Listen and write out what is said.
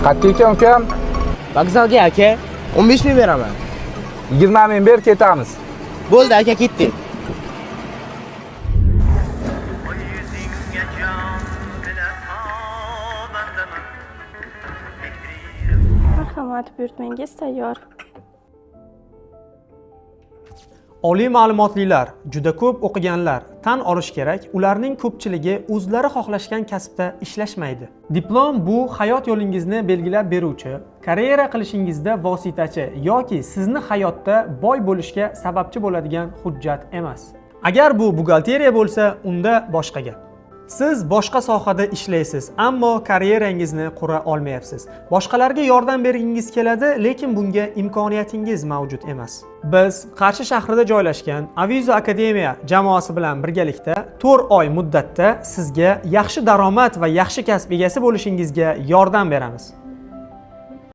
Qancha ekan ukam? Vokzalga aka 15 ming beraman. 20 ming ber, ketamiz. Bo'ldi aka, ketdik. Marhamat, buyurtmangiz tayyor. Oliy ma'lumotlilar, juda ko'p o'qiganlar tan olish kerak, ularning ko'pchiligi o'zlari xohlashgan kasbda ishlashmaydi. Diplom bu hayot yo'lingizni belgilab beruvchi, karyera qilishingizda vositachi yoki sizni hayotda boy bo'lishga sababchi bo'ladigan hujjat emas. Agar bu buxgalteriya bo'lsa, unda boshqa gap. Siz boshqa sohada ishlaysiz, ammo karyerangizni qura olmayapsiz. Boshqalarga yordam bergingiz keladi, lekin bunga imkoniyatingiz mavjud emas. Biz Qarshi shahrida joylashgan Avizo Akademiya jamoasi bilan birgalikda 4 oy muddatda sizga yaxshi daromad va yaxshi kasb egasi bo'lishingizga yordam beramiz.